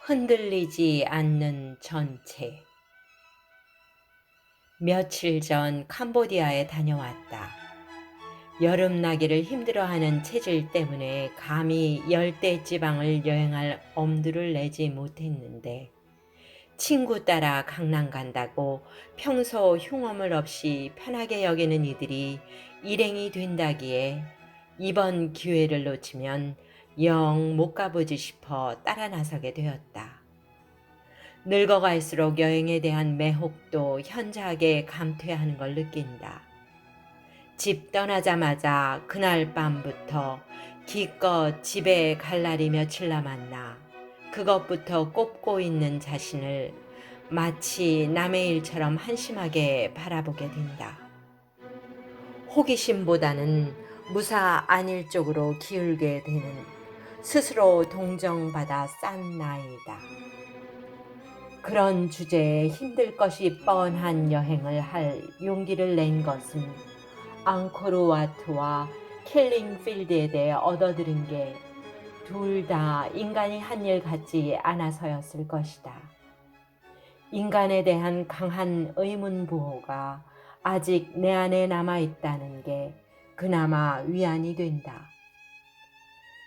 흔들리지 않는 전체. 며칠 전 캄보디아에 다녀왔다. 여름나기를 힘들어하는 체질 때문에 감히 열대 지방을 여행할 엄두를 내지 못했는데 친구 따라 강남 간다고 평소 흉엄을 없이 편하게 여기는 이들이 일행이 된다기에 이번 기회를 놓치면 영 못 가보지 싶어 따라 나서게 되었다. 늙어갈수록 여행에 대한 매혹도 현저하게 감퇴하는 걸 느낀다. 집 떠나자마자 그날 밤부터 기껏 집에 갈 날이 며칠 남았나 그것부터 꼽고 있는 자신을 마치 남의 일처럼 한심하게 바라보게 된다. 호기심보다는 무사 안일 쪽으로 기울게 되는 스스로 동정받아 싼 나이다. 그런 주제에 힘들 것이 뻔한 여행을 할 용기를 낸 것은 앙코르와트와 킬링필드에 대해 얻어들은 게 둘 다 인간이 한 일 같지 않아서였을 것이다. 인간에 대한 강한 의문부호가 아직 내 안에 남아있다는 게 그나마 위안이 된다.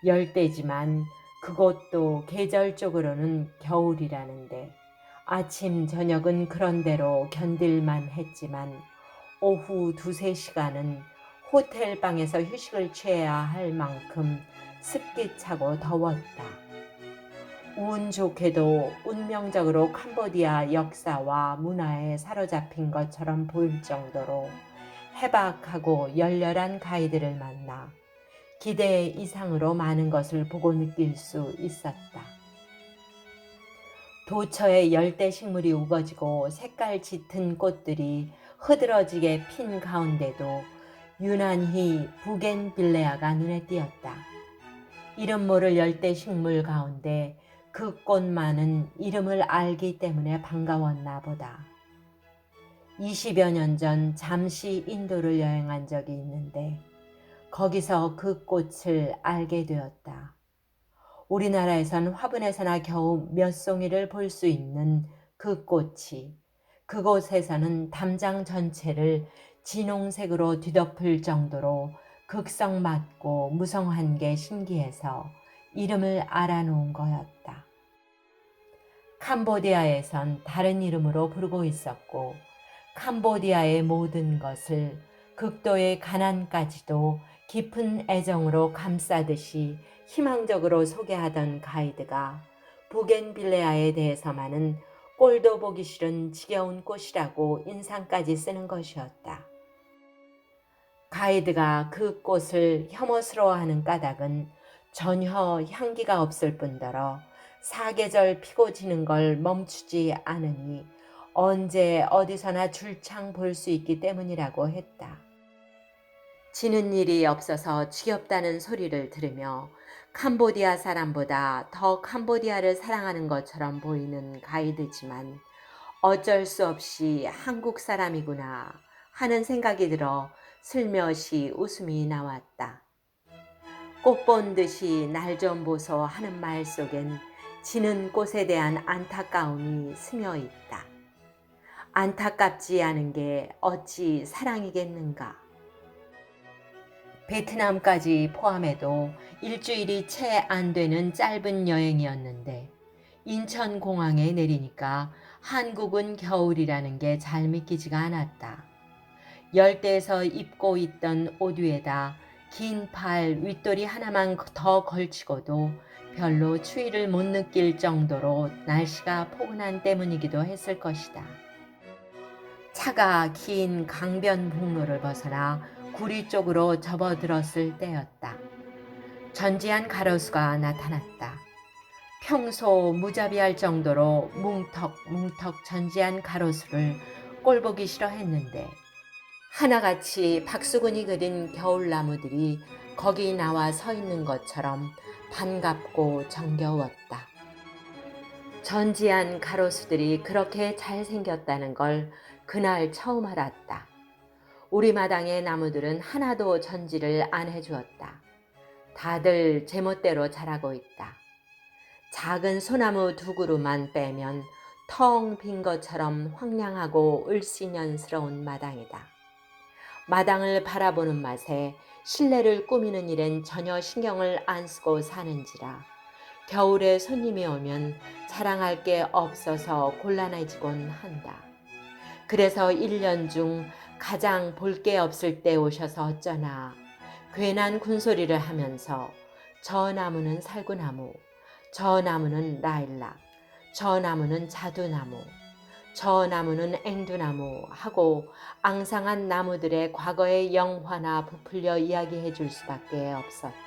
열대지만 그곳도 계절적으로는 겨울이라는데 아침 저녁은 그런대로 견딜만 했지만 오후 2~3시간은 호텔 방에서 휴식을 취해야 할 만큼 습기차고 더웠다. 운 좋게도 운명적으로 캄보디아 역사와 문화에 사로잡힌 것처럼 보일 정도로 해박하고 열렬한 가이드를 만나 기대 이상으로 많은 것을 보고 느낄 수 있었다. 도처에 열대 식물이 우거지고 색깔 짙은 꽃들이 흐드러지게 핀 가운데도 유난히 부겐빌레아가 눈에 띄었다. 이름 모를 열대 식물 가운데 그 꽃만은 이름을 알기 때문에 반가웠나 보다. 20여 년 전 잠시 인도를 여행한 적이 있는데 거기서 그 꽃을 알게 되었다. 우리나라에선 화분에서나 겨우 몇 송이를 볼 수 있는 그 꽃이 그곳에서는 담장 전체를 진홍색으로 뒤덮을 정도로 극성맞고 무성한 게 신기해서 이름을 알아놓은 거였다. 캄보디아에선 다른 이름으로 부르고 있었고 캄보디아의 모든 것을 극도의 가난까지도 깊은 애정으로 감싸듯이 희망적으로 소개하던 가이드가 부겐빌레아에 대해서만은 꼴도 보기 싫은 지겨운 꽃이라고 인상까지 쓰는 것이었다. 가이드가 그 꽃을 혐오스러워하는 까닭은 전혀 향기가 없을 뿐더러 사계절 피고 지는 걸 멈추지 않으니 언제 어디서나 줄창 볼 수 있기 때문이라고 했다. 지는 일이 없어서 지겹다는 소리를 들으며 캄보디아 사람보다 더 캄보디아를 사랑하는 것처럼 보이는 가이드지만 어쩔 수 없이 한국 사람이구나 하는 생각이 들어 슬며시 웃음이 나왔다. 꽃 본 듯이 날 좀 보소 하는 말 속엔 지는 꽃에 대한 안타까움이 스며 있다. 안타깝지 않은 게 어찌 사랑이겠는가. 베트남까지 포함해도 일주일이 채 안 되는 짧은 여행이었는데 인천공항에 내리니까 한국은 겨울이라는 게 잘 믿기지가 않았다. 열대에서 입고 있던 옷 위에다 긴 팔 윗도리 하나만 더 걸치고도 별로 추위를 못 느낄 정도로 날씨가 포근한 때문이기도 했을 것이다. 차가 긴 강변북로를 벗어나 구리 쪽으로 접어들었을 때였다. 전지한 가로수가 나타났다. 평소 무자비할 정도로 뭉턱뭉턱 전지한 가로수를 꼴보기 싫어했는데 하나같이 박수근이 그린 겨울나무들이 거기 나와 서 있는 것처럼 반갑고 정겨웠다. 전지한 가로수들이 그렇게 잘생겼다는 걸 그날 처음 알았다. 우리 마당의 나무들은 하나도 전지를 안 해주었다. 다들 제멋대로 자라고 있다. 작은 소나무 두 그루만 빼면 텅 빈 것처럼 황량하고 을씨년스러운 마당이다. 마당을 바라보는 맛에 실내를 꾸미는 일엔 전혀 신경을 안 쓰고 사는지라 겨울에 손님이 오면 자랑할 게 없어서 곤란해지곤 한다. 그래서 1년 중 가장 볼 게 없을 때 오셔서 어쩌나 괜한 군소리를 하면서 저 나무는 살구나무, 저 나무는 라일락, 저 나무는 자두나무, 저 나무는 앵두나무 하고 앙상한 나무들의 과거의 영화나 부풀려 이야기해 줄 수밖에 없었다.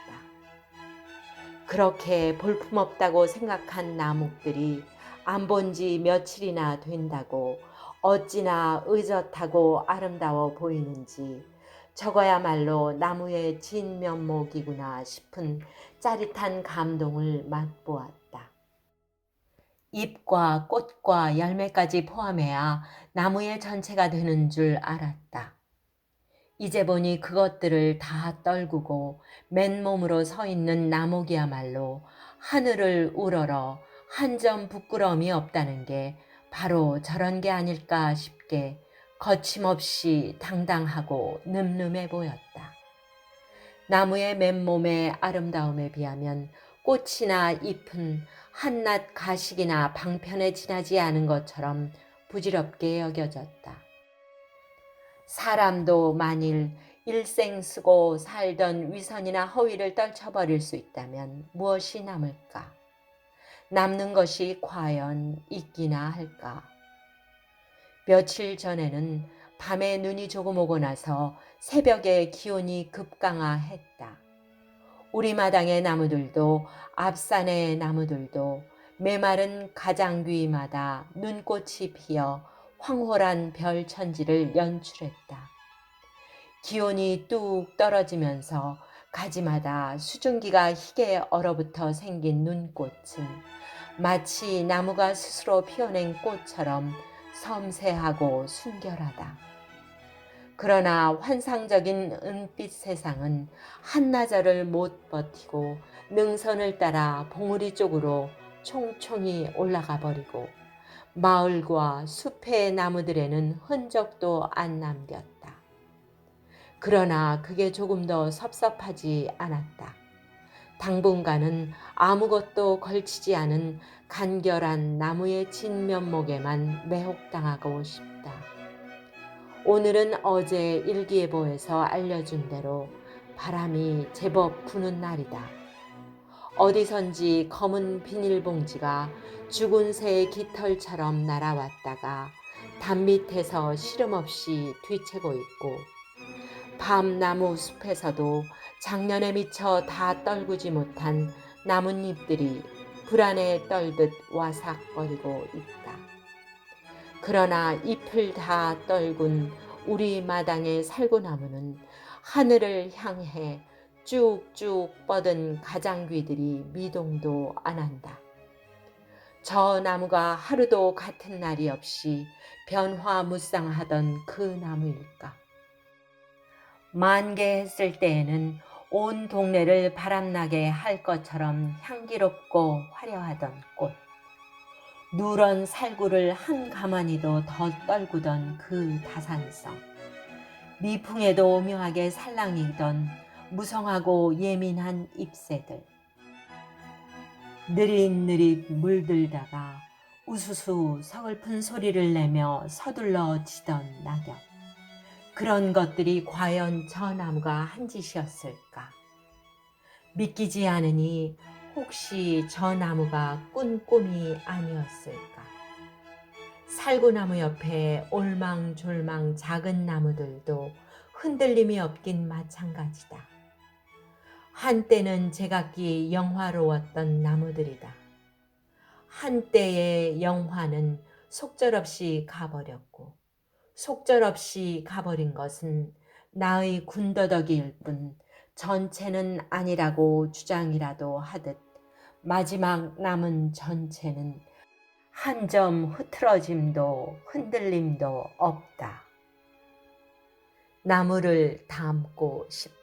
그렇게 볼품없다고 생각한 나무들이 안 본 지 며칠이나 된다고 어찌나 의젓하고 아름다워 보이는지 저거야말로 나무의 진면목이구나 싶은 짜릿한 감동을 맛보았다. 잎과 꽃과 열매까지 포함해야 나무의 전체가 되는 줄 알았다. 이제 보니 그것들을 다 떨구고 맨몸으로 서 있는 나목이야말로 하늘을 우러러 한 점 부끄러움이 없다는 게 바로 저런 게 아닐까 싶게 거침없이 당당하고 늠름해 보였다. 나무의 맨몸의 아름다움에 비하면 꽃이나 잎은 한낱 가식이나 방편에 지나지 않은 것처럼 부질없게 여겨졌다. 사람도 만일 일생 쓰고 살던 위선이나 허위를 떨쳐버릴 수 있다면 무엇이 남을까? 남는 것이 과연 있기나 할까? 며칠 전에는 밤에 눈이 조금 오고 나서 새벽에 기온이 급강하했다. 우리 마당의 나무들도 앞산의 나무들도 메마른 가장귀마다 눈꽃이 피어 황홀한 별천지를 연출했다. 기온이 뚝 떨어지면서 가지마다 수증기가 희게 얼어붙어 생긴 눈꽃은 마치 나무가 스스로 피워낸 꽃처럼 섬세하고 순결하다. 그러나 환상적인 은빛 세상은 한나절을 못 버티고 능선을 따라 봉우리 쪽으로 총총히 올라가 버리고 마을과 숲의 나무들에는 흔적도 안 남겼다. 그러나 그게 조금 더 섭섭하지 않았다. 당분간은 아무것도 걸치지 않은 간결한 나무의 진면목에만 매혹당하고 싶다. 오늘은 어제 일기예보에서 알려준 대로 바람이 제법 부는 날이다. 어디선지 검은 비닐봉지가 죽은 새의 깃털처럼 날아왔다가 담 밑에서 시름없이 뒤채고 있고 밤나무 숲에서도 작년에 미처 다 떨구지 못한 나뭇잎들이 불안에 떨듯 와삭거리고 있다. 그러나 잎을 다 떨군 우리 마당의 살구나무는 하늘을 향해 쭉쭉 뻗은 가장귀들이 미동도 안 한다. 저 나무가 하루도 같은 날이 없이 변화무쌍하던 그 나무일까? 만개했을 때에는 온 동네를 바람나게 할 것처럼 향기롭고 화려하던 꽃. 누런 살구를 한 가마니도 더 떨구던 그 다산성. 미풍에도 오묘하게 살랑이던 무성하고 예민한 잎새들. 느릿느릿 물들다가 우수수 서글픈 소리를 내며 서둘러지던 낙엽. 그런 것들이 과연 저 나무가 한 짓이었을까? 믿기지 않으니 혹시 저 나무가 꾼 꿈이 아니었을까? 살구나무 옆에 올망졸망 작은 나무들도 흔들림이 없긴 마찬가지다. 한때는 제각기 영화로웠던 나무들이다. 한때의 영화는 속절없이 가버렸고 속절없이 가버린 것은 나의 군더더기일 뿐 전체는 아니라고 주장이라도 하듯 마지막 남은 전체는 한 점 흐트러짐도 흔들림도 없다. 나무를 담고 싶다.